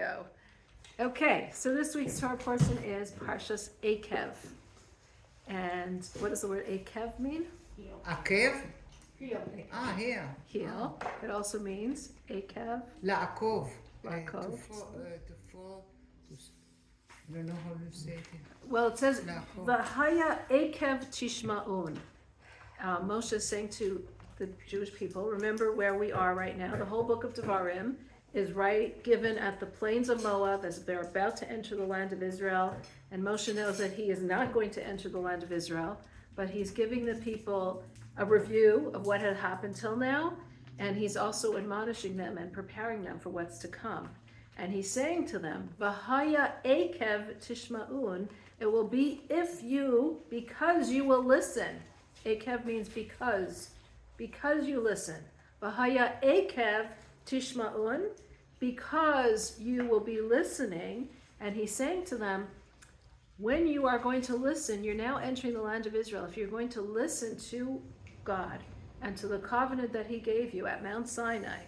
go. Okay, so this week's Torah portion is Parshat Eikev. And what does the word Eikev mean? Akev? Heel. Here. Heel. It also means Eikev. La'akov. La'akov. To fall. I don't know how to say it. Well, it says, La'akov. V'haya Eikev tishma'un. Moshe is saying to the Jewish people, remember where we are right now. The whole book of Devarim is given at the plains of Moab as they're about to enter the land of Israel. And Moshe knows that he is not going to enter the land of Israel, but he's giving the people a review of what had happened till now. And he's also admonishing them and preparing them for what's to come. And he's saying to them, V'haya Eikev tishma'un, it will be because you will listen. Eikev means because you listen. V'haya Eikev tishma'un, because you will be listening. And he's saying to them, when you are going to listen, you're now entering the land of Israel. If you're going to listen to God and to the covenant that he gave you at Mount Sinai,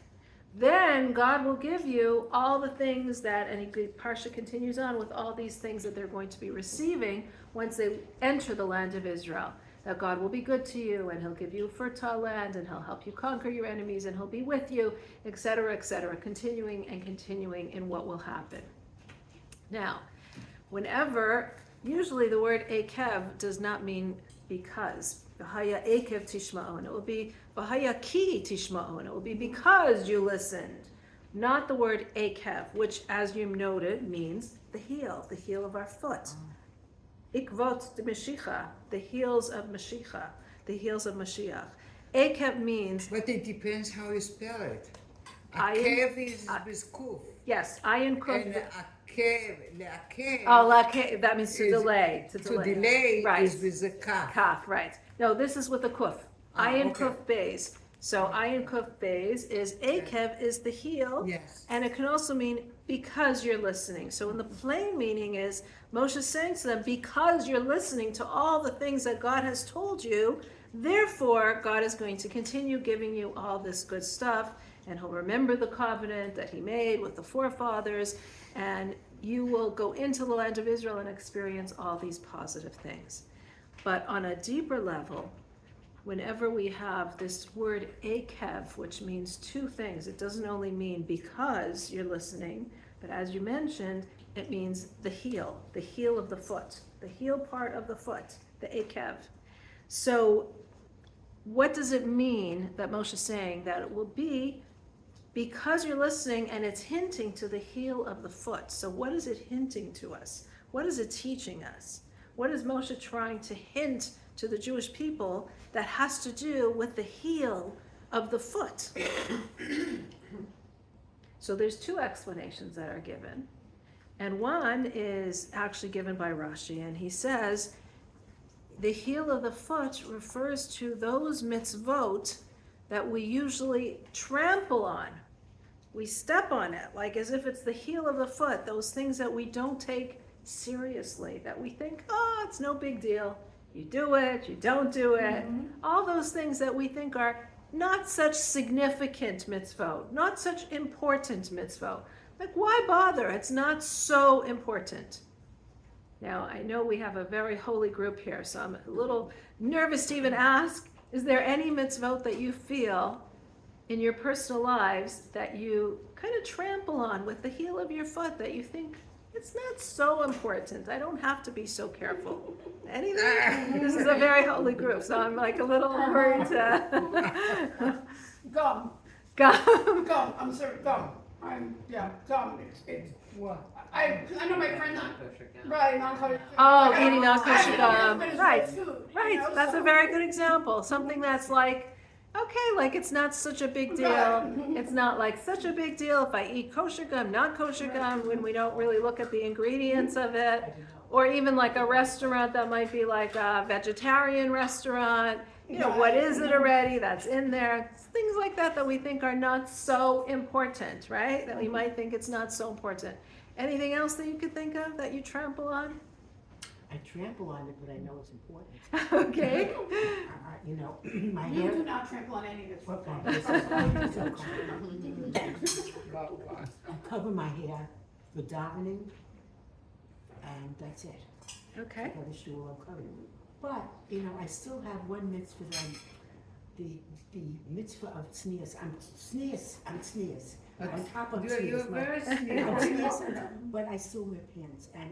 then God will give you all the things that, and Parsha continues on with all these things that they're going to be receiving once they enter the land of Israel. That God will be good to you, and he'll give you fertile land, and he'll help you conquer your enemies, and he'll be with you, etc., continuing in what will happen. Now, usually the word Eikev does not mean because. V'haya Eikev tishma'on. It will be V'haya ki tishma'on. It will be because you listened. Not the word Eikev, which, as you noted, means the heel of our foot. Ikvot de Mashiach, the heels of Mashiach, the heels of Moshiach. Eikev means... But it depends how you spell it. Ayin- Akev is with kuf. Yes, ayin kuf. And le'akev. Oh, la'akev, that means to is- delay. To delay right. is with the kaf. Kaf, right. No, this is with a kuf. Ayin okay. kuf beis. So ayin kuf beis is Eikev is the heel. Yes. And it can also mean because you're listening. So in the plain meaning is Moshe saying to them, because you're listening to all the things that God has told you, therefore God is going to continue giving you all this good stuff, and he'll remember the covenant that he made with the forefathers, and you will go into the land of Israel and experience all these positive things. But on a deeper level, whenever we have this word Eikev, which means two things, it doesn't only mean because you're listening, but as you mentioned, it means the heel of the foot, the heel part of the foot, the Eikev. So what does it mean that Moshe is saying that it will be because you're listening, and it's hinting to the heel of the foot? So what is it hinting to us? What is it teaching us? What is Moshe trying to hint to the Jewish people that has to do with the heel of the foot? So there's two explanations that are given. And one is actually given by Rashi, and he says, the heel of the foot refers to those mitzvot that we usually trample on. We step on it, like as if it's the heel of the foot, those things that we don't take seriously, that we think, oh, it's no big deal. You do it, you don't do it. All those things that we think are not such significant mitzvot, not such important mitzvot. Like, why bother? It's not so important. Now, I know we have a very holy group here, so I'm a little nervous to even ask, is there any mitzvot that you feel in your personal lives that you kind of trample on with the heel of your foot, that you think, it's not so important, I don't have to be so careful? Anything? This is a very holy group, so I'm like a little worried to... Gum. Gum. Gum. I'm sorry. Gum. Gum. It's What? I know my friend right, non-kosher. Oh, eating non-kosher gum. But it's Right. good food, you Right, know, that's so- a very good example. Something that's like, okay, like it's not such a big deal. Right. It's not like such a big deal if I eat kosher gum, not kosher gum, when we don't really look at the ingredients of it. Or even like a restaurant that might be like a vegetarian restaurant. You know, what is it already that's in there? Things like that we think are not so important, right? That we might think it's not so important. Anything else that you could think of that you trample on? I trample on it, but I know it's important. Okay. You know, my You hair. do not trample on any of this. Okay, this is so common. About what? I cover my hair for davening, and that's it. Okay. For the shul, I'm covered. But, I still have one mitzvah, the mitzvah of tznius. I'm tznius. On top of You're tznius. very I'm sneaky. tznius, but I still wear pants, and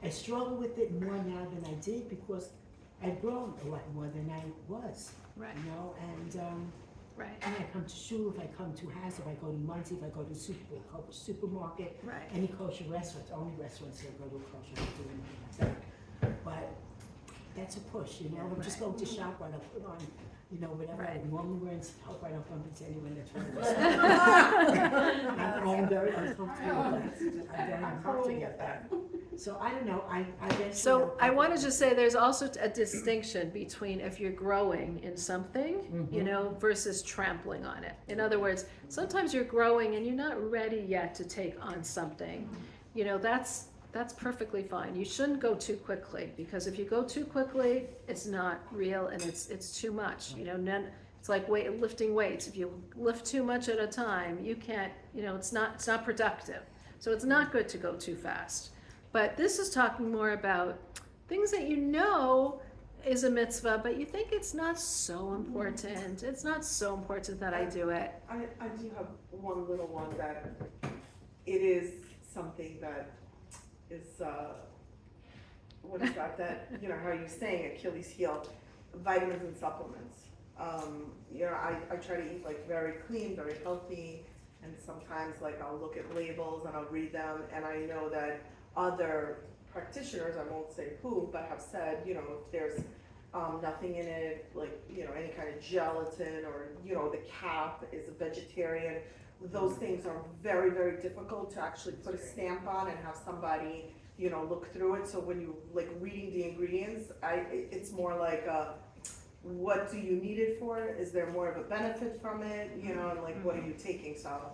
I struggle with it more now than I did because I've grown a lot more than I was. Right. And Right. I come to shul, if I come to house, if I go to Muncie, if I go to supermarket, Right. any kosher restaurants, only restaurants that go to kosher, I don't do anything like that. But that's a push, I'm just going to shop right, I'll put on, whatever I Right. normally wear, and hope I don't bump into anyone that's wearing I'm very uncomfortable with that. I'm very I uncomfortable totally with get that. So I don't know, I guess. So I want to just say there's also a distinction between if you're growing in something, versus trampling on it. In other words, sometimes you're growing and you're not ready yet to take on something. That's perfectly fine. You shouldn't go too quickly, because if you go too quickly, it's not real and it's too much. Then it's like lifting weights. If you lift too much at a time, you can't. It's not productive. So it's not good to go too fast. But this is talking more about things that is a mitzvah, but you think it's not so important. It's not so important that I do it. I do have one little one that it is something that is, what is that, how you're saying Achilles heel, vitamins and supplements. I try to eat like very clean, very healthy, and sometimes like I'll look at labels and I'll read them, and I know that other practitioners, I won't say who, but have said, if there's nothing in it, like, any kind of gelatin, or, the cap is a vegetarian, those things are very, very difficult to actually put a stamp on and have somebody, look through it. So when you like reading the ingredients, it's more like, what do you need it for? Is there more of a benefit from it? And like, what are you taking? So,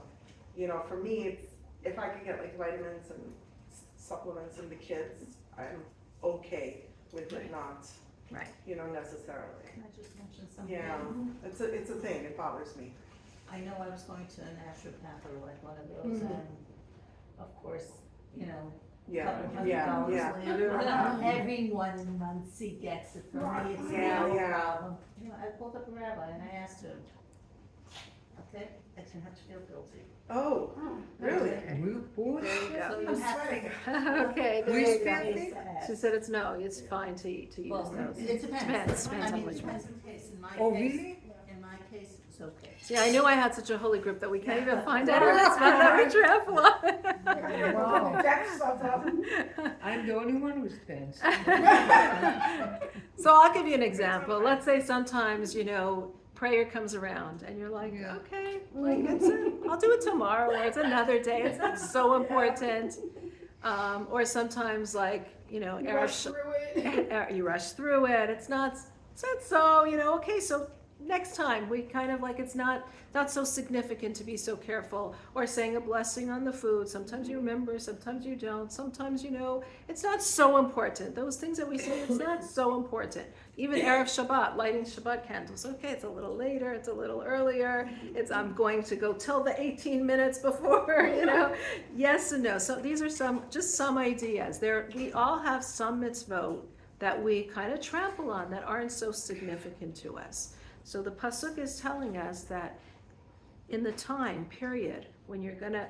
for me, it's, if I could get like vitamins and supplements in the kids, I'm okay with it, not, Right. necessarily. Can I just mention something? Yeah, it's a thing, it bothers me. I know I was going to a naturopath or like one of those, and of course, Yeah, $200 yeah, yeah. later, everyone Muncie gets it from me, it's Yeah, no yeah. problem. I pulled up a rabbi and I asked him, okay, I shouldn't have to feel guilty. Oh, really? Okay. Report? There you go. So you I'm have sweating. Okay, there Which you go. fancy? She said it's fine to use Well, those. it depends. Depends I how mean, much it you depends in case, in my case. Oh, really? In my case, it was okay. See, I knew I had such a holy group that we can't even find out our mitzvah that we trample on. Wow. The depths of them. I'm the only one with pants. So I'll give you an example. Let's say sometimes, prayer comes around and you're like, Yeah. okay, I'll do it tomorrow, or it's another day. It's not so important. Or sometimes like, Rush through it. you rush through it. It's not so, okay, so next time we kind of like, it's not so significant to be so careful, or saying a blessing on the food. Sometimes you remember, sometimes you don't. Sometimes, it's not so important. Those things that we say, it's not so important. Even Erev Shabbat, lighting Shabbat candles. Okay, it's a little later, it's a little earlier. I'm going to go till the 18 minutes before, Yes and no. So these are some ideas. We all have some mitzvot that we kind of trample on that aren't so significant to us. So the pasuk is telling us that in the time period when you're gonna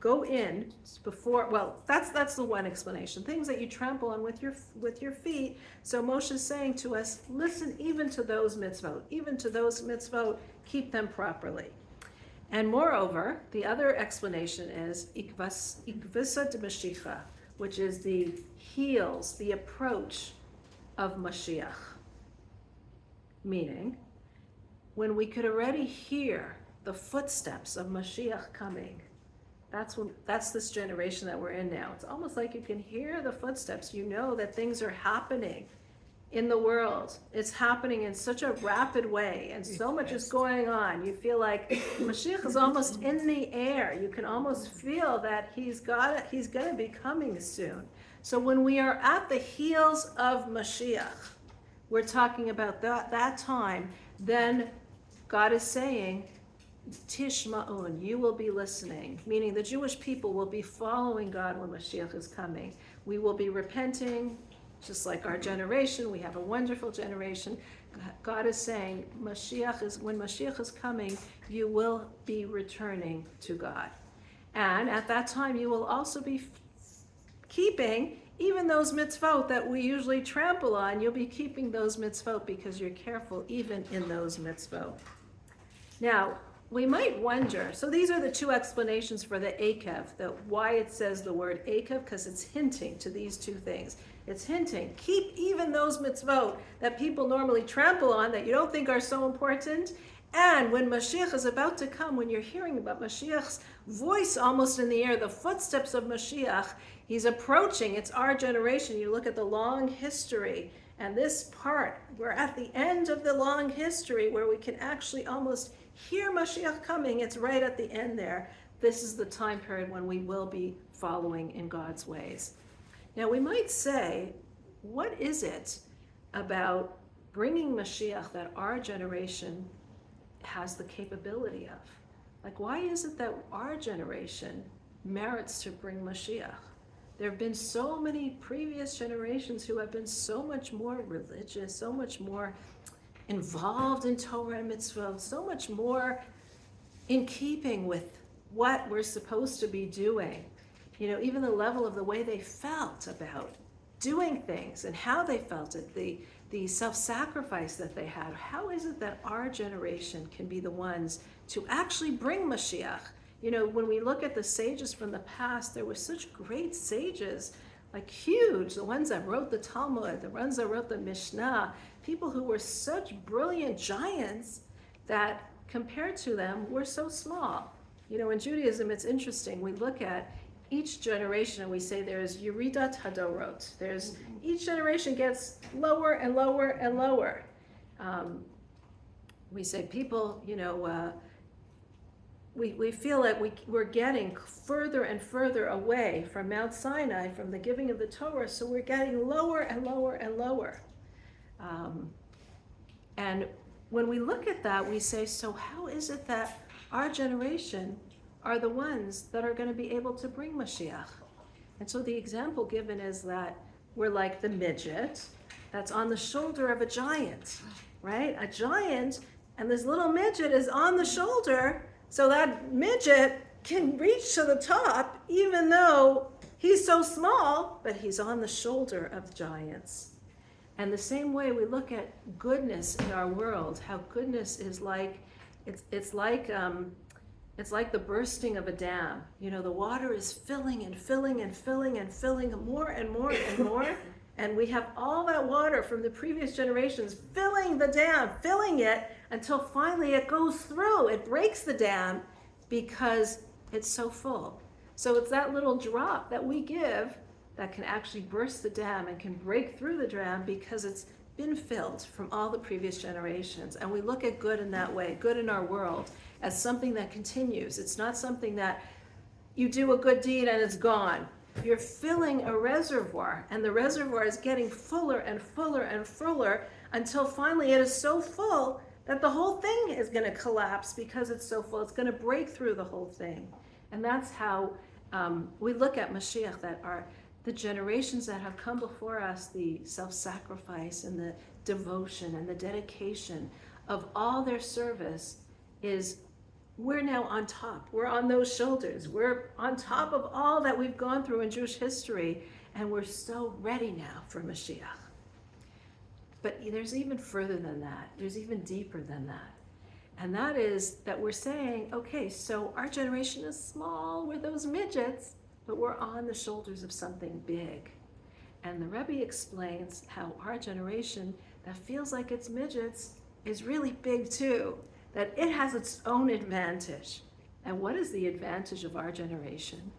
go in before, that's the one explanation. Things that you trample on with your feet. So Moshe is saying to us, listen, even to those mitzvot, keep them properly. And moreover, the other explanation is ikvisa de Mashiach, which is the heels, the approach of Mashiach. Meaning, when we could already hear the footsteps of Mashiach coming, that's this generation that we're in now. It's almost like you can hear the footsteps. You know that things are happening in the world. It's happening in such a rapid way, and so much is going on. You feel like Mashiach is almost in the air. You can almost feel that he's going to be coming soon. So when we are at the heels of Mashiach, we're talking about that time, then God is saying, tishma'un, you will be listening, meaning the Jewish people will be following God when Mashiach is coming. We will be repenting, just like our generation. We have a wonderful generation. God is saying, when Mashiach is coming, you will be returning to God. And at that time, you will also be keeping even those mitzvot that we usually trample on. You'll be keeping those mitzvot because you're careful even in those mitzvot. Now, we might wonder, so these are the two explanations for the Eikev, why it says the word Eikev, because it's hinting to these two things. It's hinting, keep even those mitzvot that people normally trample on, that you don't think are so important. And when Mashiach is about to come, when you're hearing about Mashiach's voice almost in the air, the footsteps of Mashiach, he's approaching. It's our generation. You look at the long history, and this part, we're at the end of the long history where we can actually almost hear Mashiach coming. It's right at the end there. This is the time period when we will be following in God's ways. Now, we might say, what is it about bringing Mashiach that our generation has the capability of? Like, why is it that our generation merits to bring Mashiach? There have been so many previous generations who have been so much more religious, so much more involved in Torah and mitzvot, so much more in keeping with what we're supposed to be doing. You know, even the level of the way they felt about doing things and how they felt it, the self-sacrifice that they had. How is it that our generation can be the ones to actually bring Mashiach? You know, when we look at the sages from the past, there were such great sages, like huge, the ones that wrote the Talmud, the ones that wrote the Mishnah, people who were such brilliant giants that compared to them, we're so small. You know, in Judaism, it's interesting. We look at each generation and we say there's Yeridat Hadorot. Each generation gets lower and lower and lower. We say people, you know, we feel like we're getting further and further away from Mount Sinai, from the giving of the Torah, so we're getting lower and lower and lower. And when we look at that, we say, so how is it that our generation are the ones that are going to be able to bring Mashiach? And so the example given is that we're like the midget that's on the shoulder of a giant, right? A giant, and this little midget is on the shoulder, so that midget can reach to the top, even though he's so small, but he's on the shoulder of giants. And the same way we look at goodness in our world, how goodness is like, it's like the bursting of a dam. You know, the water is filling and filling and filling and filling more and more and more. And we have all that water from the previous generations filling the dam, filling it until finally it goes through. It breaks the dam because it's so full. So it's that little drop that we give that can actually burst the dam and can break through the dam because it's been filled from all the previous generations. And we look at good in that way, good in our world, as something that continues. It's not something that you do a good deed and it's gone. You're filling a reservoir, and the reservoir is getting fuller and fuller and fuller until finally it is so full that the whole thing is going to collapse because it's so full. It's going to break through the whole thing. And that's how we look at Mashiach, that are the generations that have come before us, the self-sacrifice and the devotion and the dedication of all their service is, we're now on top. We're on those shoulders. We're on top of all that we've gone through in Jewish history, and we're so ready now for Mashiach. But there's even further than that. There's even deeper than that. And that is that we're saying, okay, so our generation is small, we're those midgets, but we're on the shoulders of something big. And the Rebbe explains how our generation that feels like it's midgets is really big too, that it has its own advantage. And what is the advantage of our generation?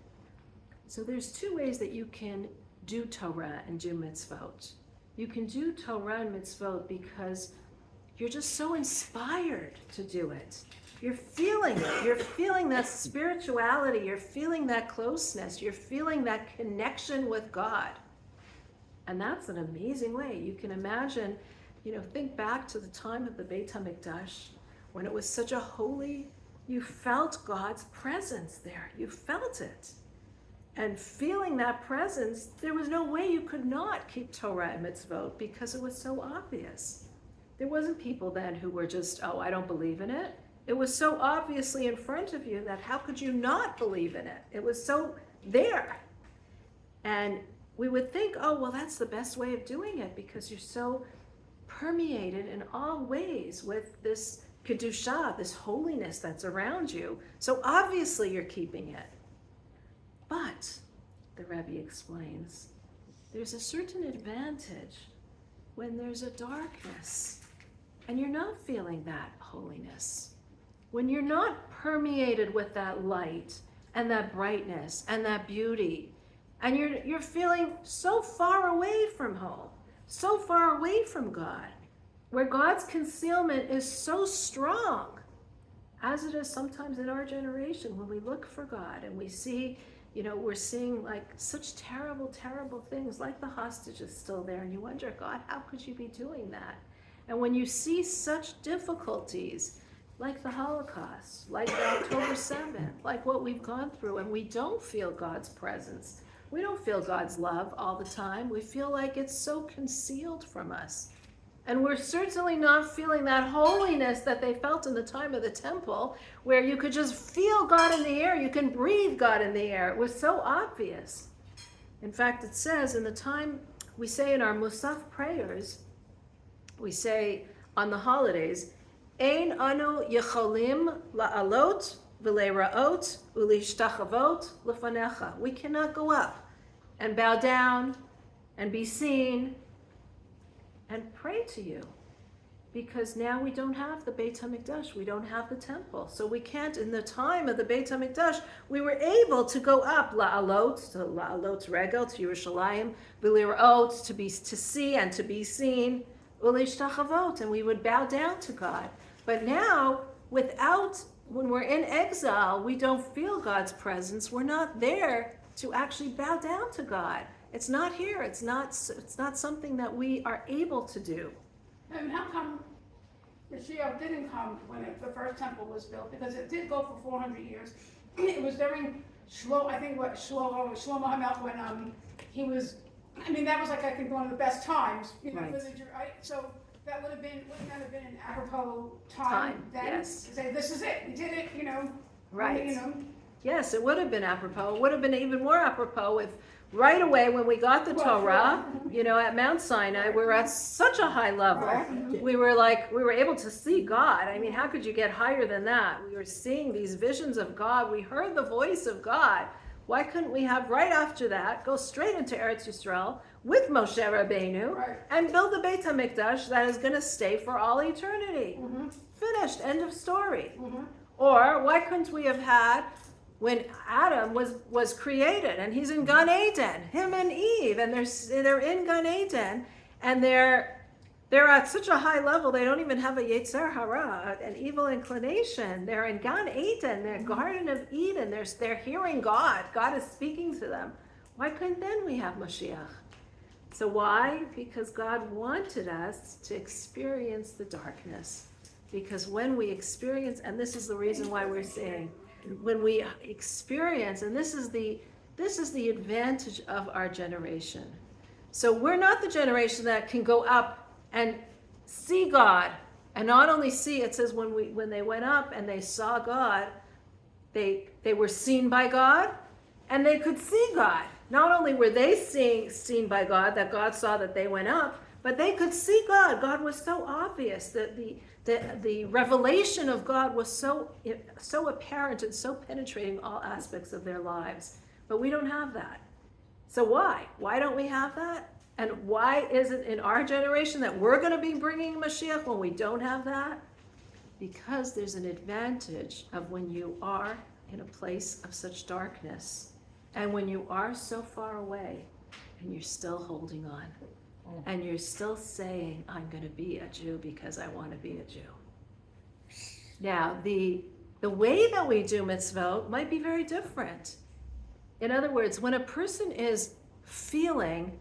So there's two ways that you can do Torah and do mitzvot. You can do Torah and mitzvot because you're just so inspired to do it. You're feeling it. You're feeling that spirituality. You're feeling that closeness. You're feeling that connection with God. And that's an amazing way. You can imagine, think back to the time of the Beit HaMikdash, when it was such a holy You felt God's presence there. You felt it. And feeling that presence, there was no way you could not keep Torah and mitzvot because it was so obvious. There wasn't people then who were just, oh, I don't believe in it. It was so obviously in front of you that how could you not believe in it? It was so there. And we would think, oh, well, that's the best way of doing it because you're so permeated in all ways with this kedusha, this holiness that's around you. So obviously you're keeping it. But, the Rebbe explains, there's a certain advantage when there's a darkness and you're not feeling that holiness. When you're not permeated with that light and that brightness and that beauty, and you're feeling so far away from home, so far away from God, where God's concealment is so strong, as it is sometimes in our generation when we look for God and we see, we're seeing like such terrible, terrible things, like the hostage is still there, and you wonder, God, how could you be doing that? And when you see such difficulties, like the Holocaust, like October 7th, like what we've gone through, and we don't feel God's presence, we don't feel God's love all the time, we feel like it's so concealed from us. And we're certainly not feeling that holiness that they felt in the time of the temple, where you could just feel God in the air, you can breathe God in the air. It was so obvious. In fact, it says in the time, we say in our Musaf prayers, we say on the holidays, Ein anu yecholim la'alot v'le'ra'ot u'lishtachavot lefanecha. We cannot go up and bow down and be seen and pray to you, because now we don't have the Beit HaMikdash, we don't have the temple, so we can't. In the time of the Beit HaMikdash, we were able to go up la'alot regel, to Yerushalayim, v'lirot, to see and to be seen, u'lishtachavot, and we would bow down to God. But now, when we're in exile, we don't feel God's presence. We're not there to actually bow down to God. It's not here. It's not something that we are able to do. And how come Moshiach didn't come when the first temple was built? Because it did go for 400 years. It was during Shlomo HaMelech when he was. I mean, that was like I think one of the best times, Right. for the Jew. Right? So wouldn't that have been an apropos time then? Yes. To say this is it. We did it. Right. Yes, it would have been apropos. It would have been even more apropos if right away when we got the Torah, at Mount Sinai, we were at such a high level. Right. We were able to see God. I mean, how could you get higher than that? We were seeing these visions of God. We heard the voice of God. Why couldn't we have right after that go straight into Eretz Yisrael with Moshe Rabbeinu and build the Beit HaMikdash that is going to stay for all eternity? Mm-hmm. Finished. End of story. Mm-hmm. Or why couldn't we have had when Adam was created and he's in Gan Eden, him and Eve, and they're in Gan Eden, and they're at such a high level they don't even have a Yetzer Hara, an evil inclination. They're in Gan Eden, their Garden of Eden. They're hearing God. God is speaking to them. Why couldn't then we have Moshiach? So why? Because God wanted us to experience the darkness. Because when we experience, and this is the reason why we're saying, when we experience, and this is the advantage of our generation. So we're not the generation that can go up and see God, and not only see, it says when they went up and they saw God, they were seen by God, and they could see God. Not only were they seen by God, that God saw that they went up, but they could see God. God was so obvious that the revelation of God was so apparent and so penetrating all aspects of their lives. But we don't have that. So why? Why don't we have that? And why is it in our generation that we're going to be bringing Mashiach when we don't have that? Because there's an advantage of when you are in a place of such darkness, and when you are so far away, and you're still holding on. And you're still saying, I'm going to be a Jew because I want to be a Jew. Now, the way that we do mitzvot might be very different. In other words, when a person is feeling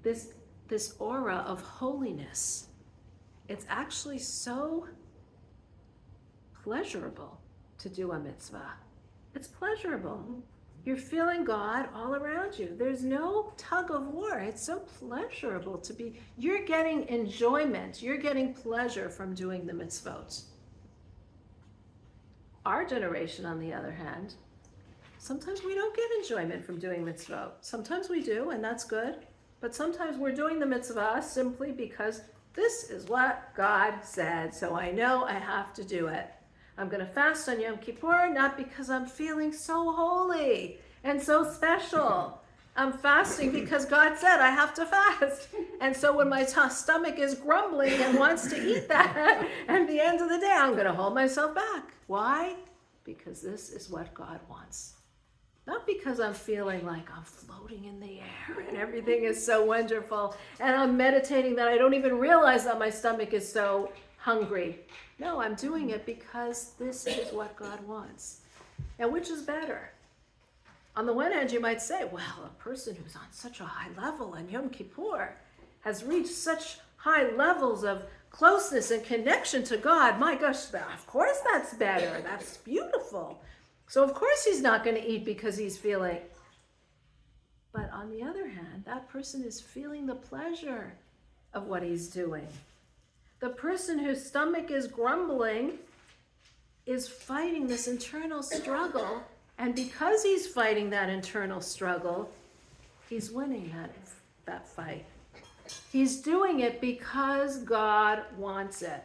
this aura of holiness, it's actually so pleasurable to do a mitzvah. It's pleasurable. You're feeling God all around you. There's no tug of war. It's so pleasurable to be, you're getting enjoyment. You're getting pleasure from doing the mitzvot. Our generation, on the other hand, sometimes we don't get enjoyment from doing mitzvot. Sometimes we do, and that's good. But sometimes we're doing the mitzvah simply because this is what God said, so I know I have to do it. I'm going to fast on Yom Kippur, not because I'm feeling so holy and so special. I'm fasting because God said I have to fast. And so when my stomach is grumbling and wants to eat that, at the end of the day, I'm going to hold myself back. Why? Because this is what God wants. Not because I'm feeling like I'm floating in the air and everything is so wonderful and I'm meditating that I don't even realize that my stomach is so hungry. No, I'm doing it because this is what God wants. Now, which is better? On the one hand, you might say, well, a person who's on such a high level on Yom Kippur has reached such high levels of closeness and connection to God. My gosh, of course that's better. That's beautiful. So of course he's not going to eat because he's feeling. But on the other hand, that person is feeling the pleasure of what he's doing. The person whose stomach is grumbling is fighting this internal struggle. And because he's fighting that internal struggle, he's winning that fight. He's doing it because God wants it.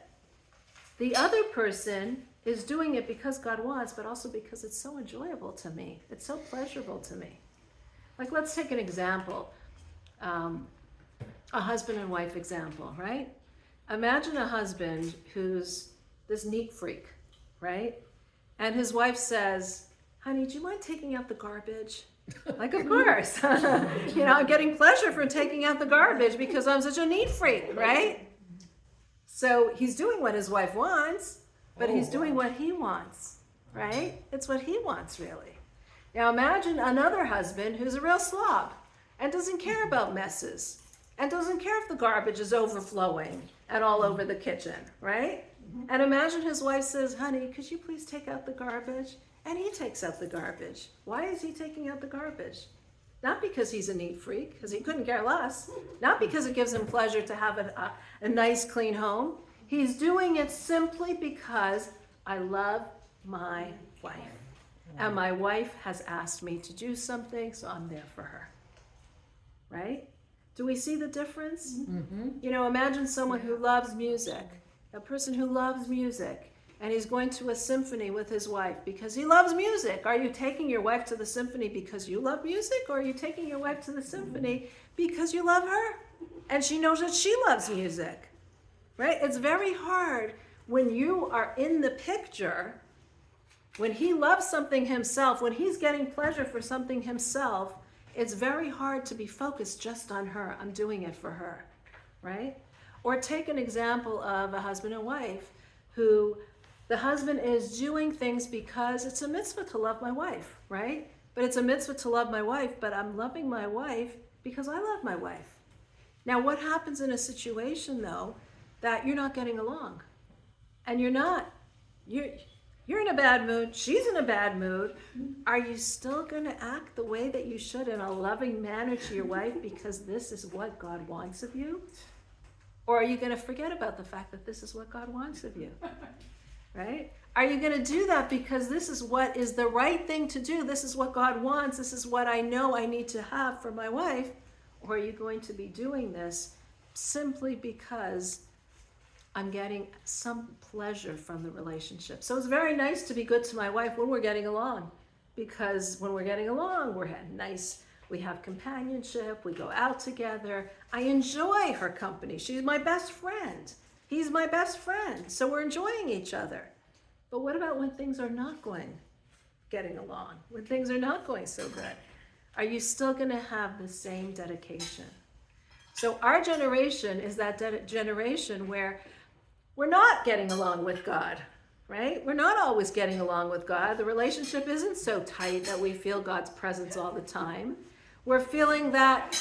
The other person is doing it because God wants, but also because it's so enjoyable to me. It's so pleasurable to me. Like, let's take an example, a husband and wife example, right? Imagine a husband who's this neat freak, right? And his wife says, honey, do you mind taking out the garbage? Like, of course. I'm getting pleasure from taking out the garbage because I'm such a neat freak, right? So he's doing what his wife wants, but he's doing what he wants, right? It's what he wants, really. Now imagine another husband who's a real slob and doesn't care about messes and doesn't care if the garbage is overflowing and all over the kitchen, right? And imagine his wife says, honey, could you please take out the garbage? And he takes out the garbage. Why is he taking out the garbage? Not because he's a neat freak, because he couldn't care less. Not because it gives him pleasure to have a nice, clean home. He's doing it simply because I love my wife. And my wife has asked me to do something, so I'm there for her. Right? Do we see the difference? Mm-hmm. Imagine someone who loves music. A person who loves music. And he's going to a symphony with his wife because he loves music. Are you taking your wife to the symphony because you love music? Or are you taking your wife to the symphony because you love her? And she knows that she loves music, right? It's very hard when you are in the picture, when he loves something himself, when he's getting pleasure for something himself, it's very hard to be focused just on her. I'm doing it for her, right? Or take an example of a husband and wife who the husband is doing things because it's a mitzvah to love my wife, right? But it's a mitzvah to love my wife, but I'm loving my wife because I love my wife. Now, what happens in a situation, though, that you're not getting along? And you're in a bad mood, she's in a bad mood. Are you still going to act the way that you should in a loving manner to your wife because this is what God wants of you? Or are you going to forget about the fact that this is what God wants of you? Right? Are you going to do that because this is what is the right thing to do? This is what God wants. This is what I know I need to have for my wife. Or are you going to be doing this simply because I'm getting some pleasure from the relationship? So it's very nice to be good to my wife when we're getting along. Because when we're getting along, we're nice. We have companionship. We go out together. I enjoy her company. She's my best friend. He's my best friend, so we're enjoying each other. But what about when things are not getting along? When things are not going so good? Are you still going to have the same dedication? So our generation is that generation where we're not getting along with God, right? We're not always getting along with God. The relationship isn't so tight that we feel God's presence all the time. We're feeling that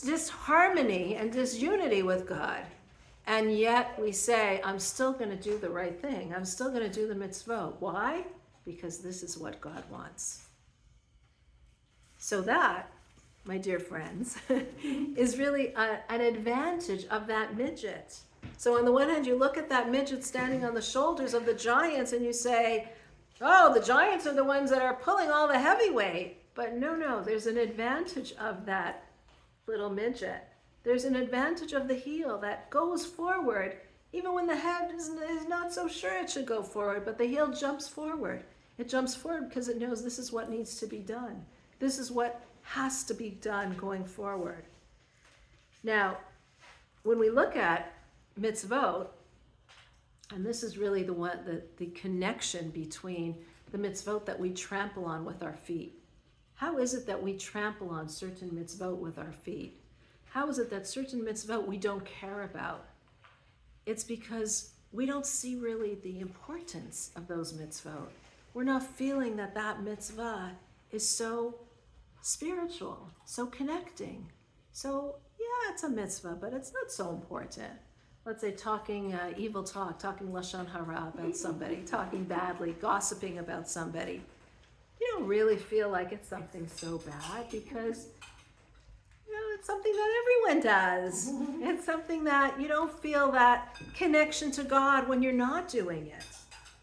disharmony and disunity with God. And yet we say, I'm still going to do the right thing. I'm still going to do the mitzvot. Why? Because this is what God wants. So that, my dear friends, is really an advantage of that midget. So on the one hand, you look at that midget standing on the shoulders of the giants and you say, oh, the giants are the ones that are pulling all the heavy weight. But no, there's an advantage of that little midget. There's an advantage of the heel that goes forward, even when the head is not so sure it should go forward, but the heel jumps forward. It jumps forward because it knows this is what needs to be done. This is what has to be done going forward. Now, when we look at mitzvot, and this is really the connection between the mitzvot that we trample on with our feet. How is it that we trample on certain mitzvot with our feet? How is it that certain mitzvot we don't care about? It's because we don't see really the importance of those mitzvot. We're not feeling that that mitzvah is so spiritual, so connecting. So, yeah, it's a mitzvah, but it's not so important. Let's say talking evil talk, talking lashon hara about somebody, talking badly, gossiping about somebody. You don't really feel like it's something so bad because it's something that everyone does. It's something that you don't feel that connection to God when you're not doing it,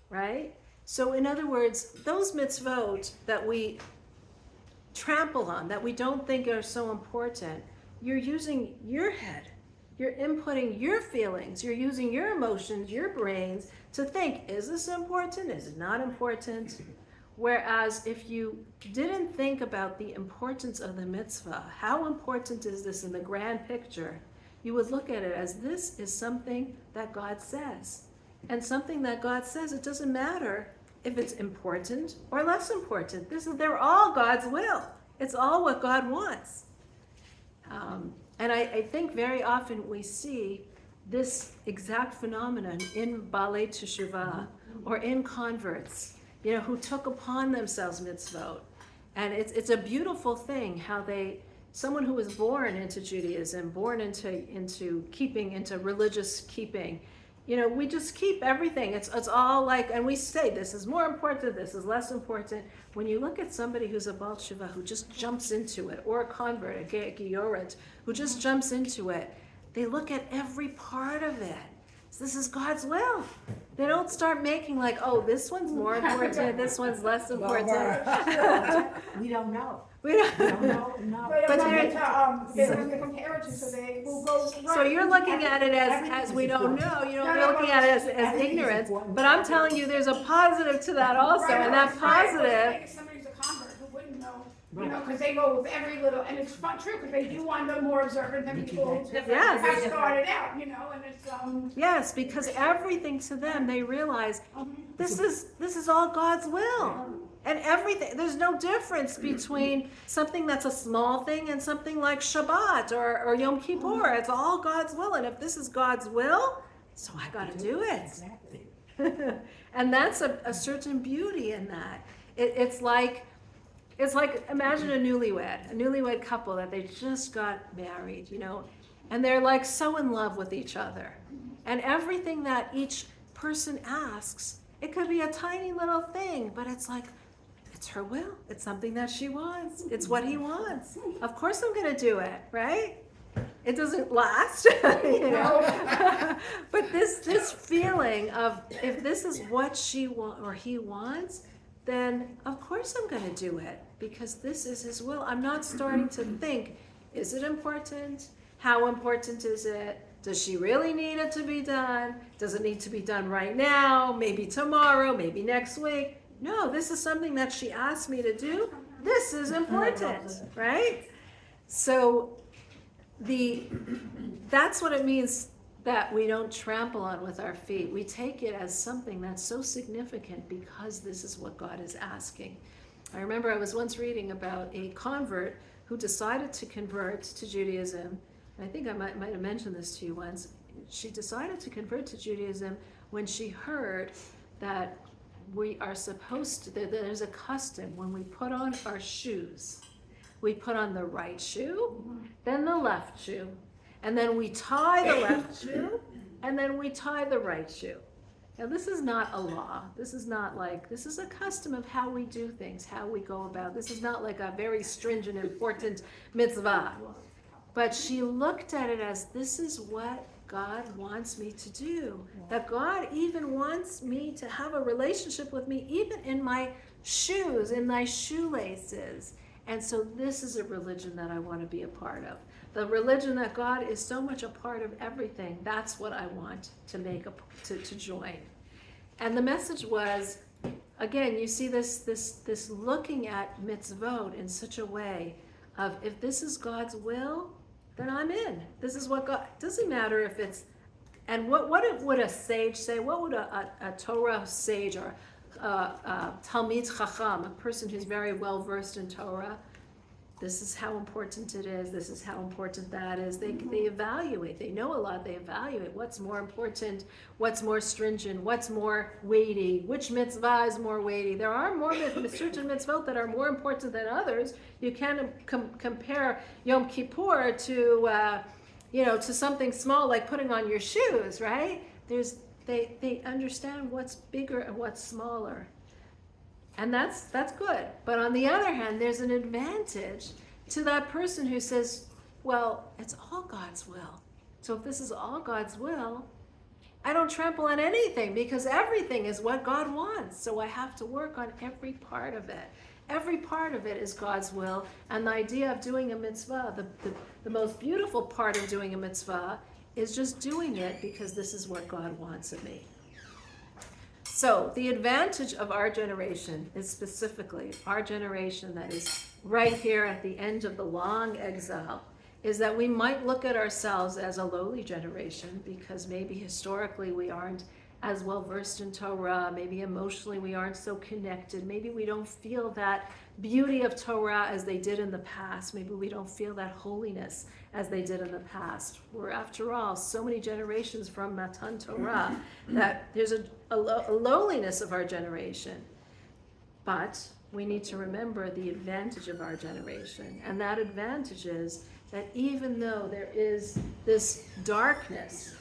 right? So in other words, those mitzvot that we trample on, that we don't think are so important, you're using your head. You're inputting your feelings. You're using your emotions, your brains to think, is this important? Is it not important? Whereas if you didn't think about the importance of the mitzvah, how important is this in the grand picture, you would look at it as this is something that God says. And something that God says, it doesn't matter if it's important or less important. They're all God's will. It's all what God wants. And I think very often we see this exact phenomenon in Baalei Teshuvah or in converts, who took upon themselves mitzvot. And it's a beautiful thing how someone who was born into Judaism, born into keeping, into religious keeping, we just keep everything. It's all like, and we say this is more important, this is less important. When you look at somebody who's a Baal Tshuva who just jumps into it, or a convert, a Giyoret, who just jumps into it, they look at every part of it. This is God's will. They don't start making like, oh, this one's more important, this one's less important. We don't know. We don't know. But they compare it to, so they will go. So you're looking at it as we don't know. You're looking at it as ignorance. But I'm telling you, there's a positive to that also, and that positive. If somebody's a convert who wouldn't know, because they go with every little, and it's not true, because they do want to be more observant than people Yes. have started out, and it's Yes, because everything to them, they realize this is all God's will. And everything, there's no difference between something that's a small thing and something like Shabbat or Yom Kippur. It's all God's will. And if this is God's will, so I got to do it. Exactly. And that's a certain beauty in that. It's like imagine a newlywed couple that they just got married, and they're like so in love with each other. And everything that each person asks, it could be a tiny little thing, but it's like, it's her will. It's something that she wants. It's what he wants. Of course I'm going to do it, right? It doesn't last, But this feeling of if this is what she or he wants, then of course I'm going to do it because this is his will. I'm not starting to think, is it important? How important is it? Does she really need it to be done? Does it need to be done right now? Maybe tomorrow, maybe next week? No, this is something that she asked me to do. This is important, right? So that's what it means that we don't trample on with our feet. We take it as something that's so significant because this is what God is asking. I remember I was once reading about a convert who decided to convert to Judaism. I think I might have mentioned this to you once. She decided to convert to Judaism when she heard that we are supposed to, there's a custom when we put on our shoes. We put on the right shoe, then the left shoe, and then we tie the left shoe, and then we tie the right shoe. Now, this is not a law. This is not like, this is a custom of how we do things, how we go about. This is not like a very stringent, important mitzvah. But she looked at it as, this is what God wants me to do. That God even wants me to have a relationship with me, even in my shoes, in my shoelaces. And so this is a religion that I want to be a part of. The religion that God is so much a part of everything, that's what I want to make to join. And the message was, again, you see this looking at mitzvot in such a way of, if this is God's will, then I'm in. This is what God, doesn't matter if it's, and what would a sage say? What would a Torah sage or Talmid Chacham, a person who's very well versed in Torah? This is how important it is. This is how important that is. They evaluate. They know a lot. They evaluate what's more important, what's more stringent, what's more weighty, which mitzvah is more weighty. There are more certain mitzvot that are more important than others. You can't compare Yom Kippur to to something small like putting on your shoes, right? They understand what's bigger and what's smaller. And that's good. But on the other hand, there's an advantage to that person who says, well, it's all God's will. So if this is all God's will, I don't trample on anything because everything is what God wants. So I have to work on every part of it. Every part of it is God's will. And the idea of doing a mitzvah, the most beautiful part of doing a mitzvah is just doing it because this is what God wants of me. So the advantage of our generation is specifically our generation that is right here at the end of the long exile, is that we might look at ourselves as a lowly generation because maybe historically we aren't as well versed in Torah, maybe emotionally we aren't so connected, maybe we don't feel that beauty of Torah as they did in the past, maybe we don't feel that holiness as they did in the past. We're, after all, so many generations from Matan Torah that there's a lowliness of our generation. But we need to remember the advantage of our generation, and that advantage is that even though there is this darkness,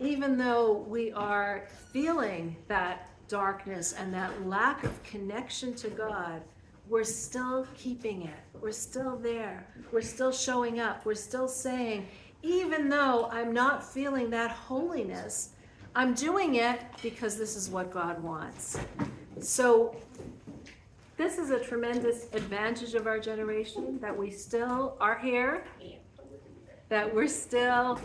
even though we are feeling that darkness and that lack of connection to God, we're still keeping it. We're still there. We're still showing up. We're still saying, even though I'm not feeling that holiness, I'm doing it because this is what God wants. So this is a tremendous advantage of our generation, that we still are here, that we're still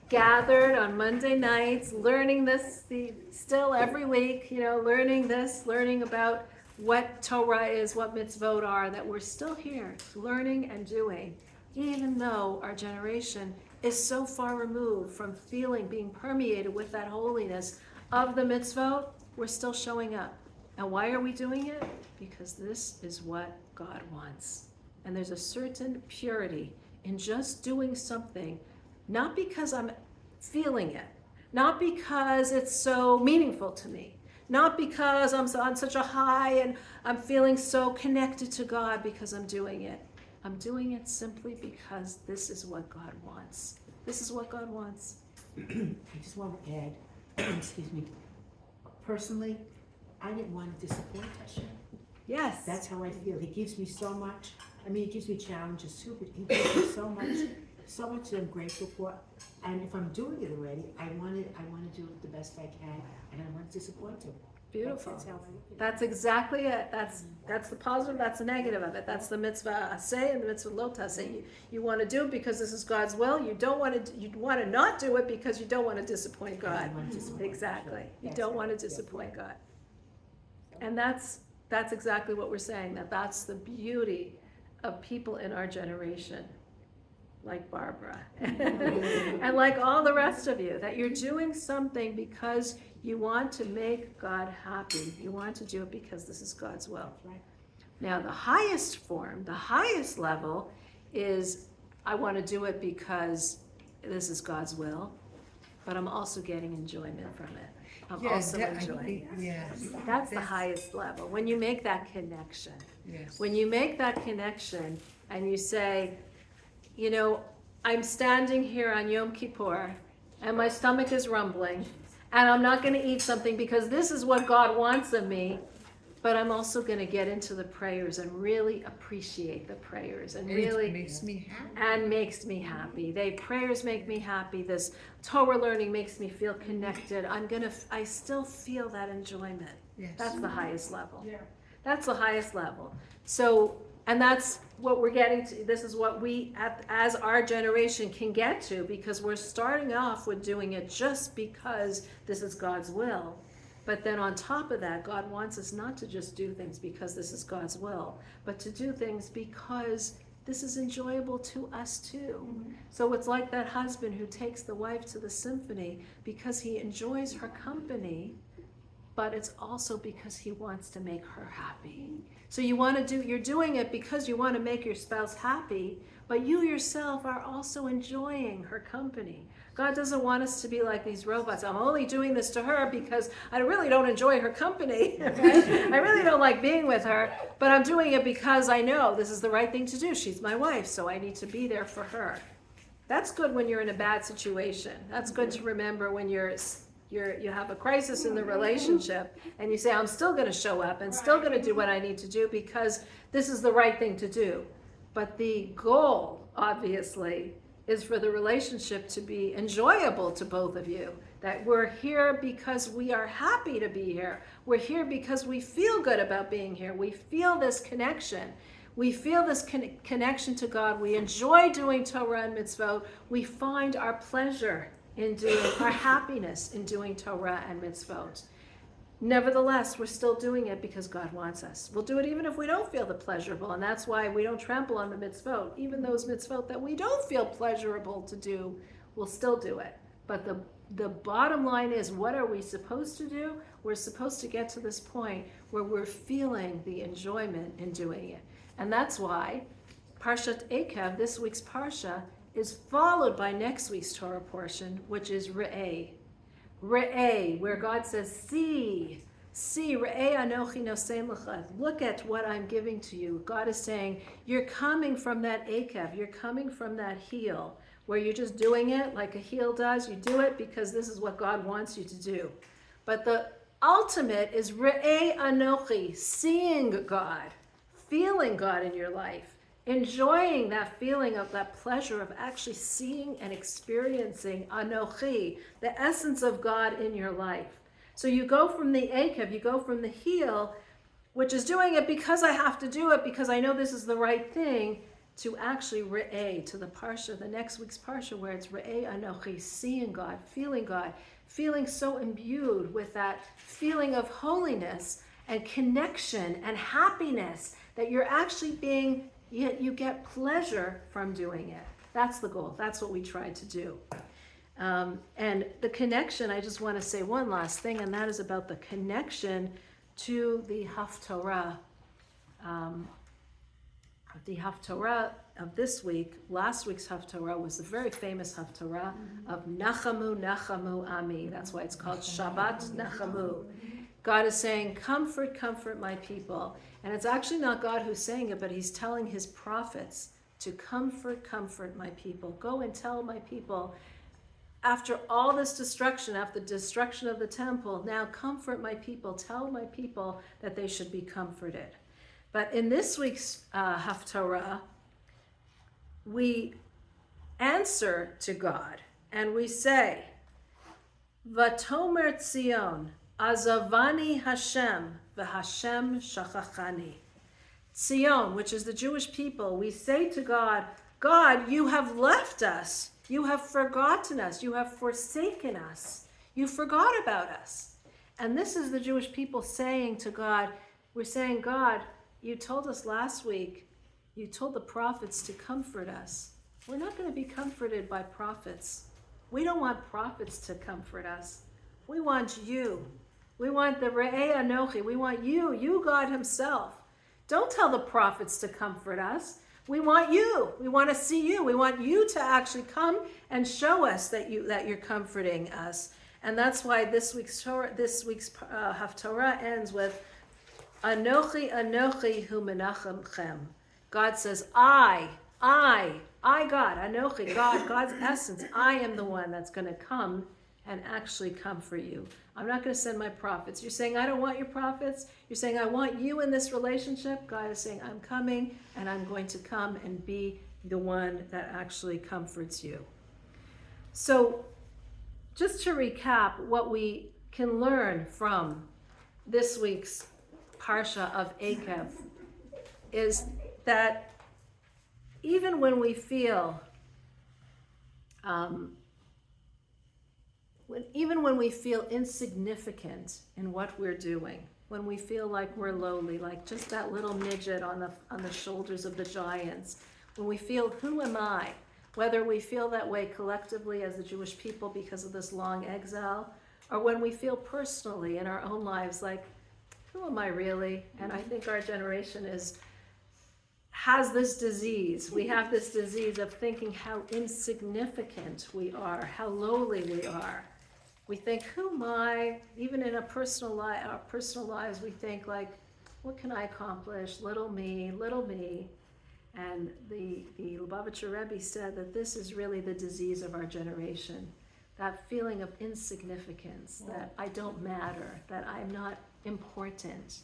gathered on Monday nights, learning this still every week, learning about what Torah is, what mitzvot are, that we're still here learning and doing, even though our generation is so far removed from being permeated with that holiness of the mitzvot, we're still showing up. And why are we doing it? Because this is what God wants. And there's a certain purity in just doing something, not because I'm feeling it, not because it's so meaningful to me, not because I'm on such a high and I'm feeling so connected to God because I'm doing it. I'm doing it simply because this is what God wants. This is what God wants. I just want to add, excuse me, personally, I didn't want to disappoint Hashem. Yes. That's how I feel. He gives me so much. I mean, he gives me challenges too, but he gives me so much that I'm grateful for. And if I'm doing it already, I want to do it the best I can, and I don't want to disappoint him. Beautiful. That's how I look at it. That's exactly it. That's the positive, that's the negative of it. That's the mitzvah aseh and the mitzvah lo taseh. You want to do it because this is God's will. You want to not do it because you don't want to disappoint God. I don't want to disappoint Exactly. You That's don't want to right. disappoint God. And that's exactly what we're saying, that's the beauty of people in our generation, like Barbara, and like all the rest of you, that you're doing something because you want to make God happy. You want to do it because this is God's will. Right. Now, the highest form, the highest level is, I want to do it because this is God's will, but I'm also getting enjoyment from it. I'm also enjoying it. Yes. That's the highest level, when you make that connection. Yes. When you make that connection and you say, I'm standing here on Yom Kippur and my stomach is rumbling, and I'm not going to eat something because this is what God wants of me, but I'm also going to get into the prayers and really appreciate the prayers and really It makes me happy. and makes me happy. Prayers make me happy. This Torah learning makes me feel connected. I still feel that enjoyment. Yes. That's the highest level. Yeah. That's the highest level. So, and that's what we're getting to. This is what we, as our generation, can get to, because we're starting off with doing it just because this is God's will. But then on top of that, God wants us not to just do things because this is God's will, but to do things because this is enjoyable to us too. Mm-hmm. So it's like that husband who takes the wife to the symphony because he enjoys her company, but it's also because he wants to make her happy. So you're doing it because you want to make your spouse happy, but you yourself are also enjoying her company. God doesn't want us to be like these robots. I'm only doing this to her because I really don't enjoy her company. Okay? I really don't like being with her, but I'm doing it because I know this is the right thing to do. She's my wife, so I need to be there for her. That's good when you're in a bad situation. That's good to remember when you have a crisis in the relationship and you say, I'm still going to show up and still going to do what I need to do because this is the right thing to do. But the goal, obviously, is for the relationship to be enjoyable to both of you. That we're here because we are happy to be here. We're here because we feel good about being here. We feel this connection. We feel this connection to God. We enjoy doing Torah and mitzvot. We find our pleasure in doing, our happiness in doing Torah and mitzvot. Nevertheless, we're still doing it because God wants us. We'll do it even if we don't feel the pleasurable, and that's why we don't trample on the mitzvot. Even those mitzvot that we don't feel pleasurable to do, we'll still do it. But the bottom line is, what are we supposed to do? We're supposed to get to this point where we're feeling the enjoyment in doing it. And that's why Parshat Eikev, this week's Parsha, is followed by next week's Torah portion, which is Re'eh. Re'eh, where God says, see, Re'eh anochi nosem lecha. Look at what I'm giving to you. God is saying, you're coming from that Eikev, you're coming from that heel, where you're just doing it like a heel does. You do it because this is what God wants you to do. But the ultimate is Re'eh anochi, seeing God, feeling God in your life, enjoying that feeling of that pleasure of actually seeing and experiencing Anochi, the essence of God in your life. So you go from the Eikev, you go from the heel, which is doing it because I have to do it, because I know this is the right thing, to actually Re'eh, to the Parsha, the next week's Parsha, where it's Re'eh Anochi, seeing God, feeling so imbued with that feeling of holiness and connection and happiness that you're actually being, you get pleasure from doing it. That's the goal. That's what we try to do. And the connection, I just want to say one last thing, and that is about the connection to the Haftorah. The Haftorah of this week, last week's Haftorah was the very famous Haftorah of Nachamu, Nachamu, Ami. That's why it's called Shabbat Nachamu. God is saying, comfort, comfort my people. And it's actually not God who's saying it, but he's telling his prophets to comfort, comfort my people. Go and tell my people, after all this destruction, after the destruction of the temple, now comfort my people. Tell my people that they should be comforted. But in this week's Haftarah, we answer to God and we say, Vatomer Tzion, Azavani Hashem, v'Hashem shachachani. Tzion, which is the Jewish people, we say to God, God, you have left us. You have forgotten us. You have forsaken us. You forgot about us. And this is the Jewish people saying to God, we're saying, God, you told us last week, you told the prophets to comfort us. We're not going to be comforted by prophets. We don't want prophets to comfort us. We want you. We want the Re'eh Anochi. We want you God himself. Don't tell the prophets to comfort us. We want you. We want to see you. We want you to actually come and show us that you're comforting us. And that's why this week's Haftarah ends with Anochi Anochi hu menachem chem. God says, I, I God, Anochi, God, God's essence, I am the one that's going to come and actually come for you. I'm not going to send my prophets. You're saying, I don't want your prophets. You're saying, I want you in this relationship. God is saying, I'm coming, and I'm going to come and be the one that actually comforts you. So, just to recap what we can learn from this week's Parsha of Eikev is that even when we feel insignificant in what we're doing, when we feel like we're lowly, like just that little midget on the shoulders of the giants, when we feel, who am I? Whether we feel that way collectively as the Jewish people because of this long exile, or when we feel personally in our own lives like, who am I really? And I think our generation has this disease. We have this disease of thinking how insignificant we are, how lowly we are. We think, who am I? Even in our personal lives, we think like, what can I accomplish? Little me, little me. And the Lubavitcher Rebbe said that this is really the disease of our generation. That feeling of insignificance, that I don't matter, that I'm not important.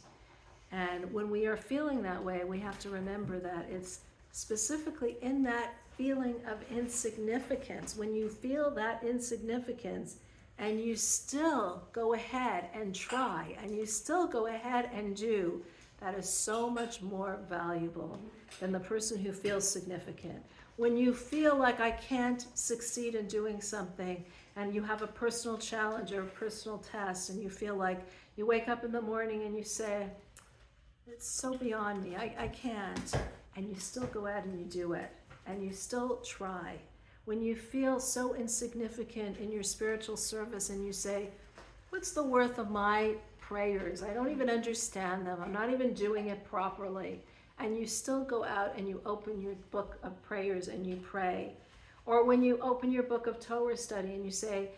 And when we are feeling that way, we have to remember that it's specifically in that feeling of insignificance. When you feel that insignificance and you still go ahead and try, and you still go ahead and do, that is so much more valuable than the person who feels significant. When you feel like I can't succeed in doing something, and you have a personal challenge or a personal test, and you feel like you wake up in the morning and you say, it's so beyond me, I can't, and you still go ahead and you do it, and you still try. When you feel so insignificant in your spiritual service and you say, what's the worth of my prayers? I don't even understand them. I'm not even doing it properly. And you still go out and you open your book of prayers and you pray. Or when you open your book of Torah study and you say,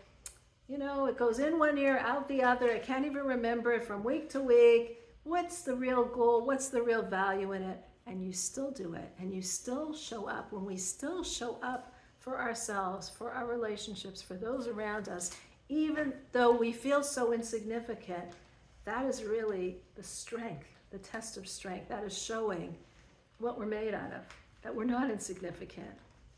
you know, it goes in one ear, out the other. I can't even remember it from week to week. What's the real goal? What's the real value in it? And you still do it. And you still show up. When we still show up for ourselves, for our relationships, for those around us, even though we feel so insignificant, that is really the strength, the test of strength. That is showing what we're made out of, that we're not insignificant,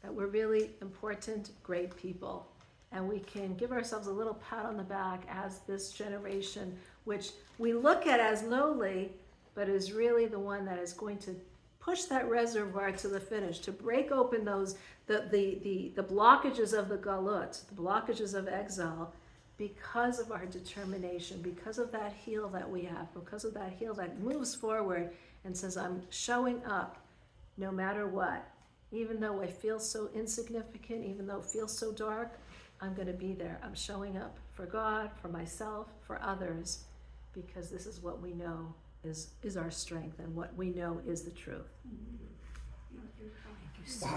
that we're really important, great people. And we can give ourselves a little pat on the back as this generation, which we look at as lowly, but is really the one that is going to push that reservoir to the finish, to break open those, the blockages of the galut, the blockages of exile, because of our determination, because of that heel that we have, because of that heel that moves forward and says, I'm showing up no matter what. Even though I feel so insignificant, even though it feels so dark, I'm going to be there. I'm showing up for God, for myself, for others, because this is what we know is our strength and what we know is the truth. Thank you so much.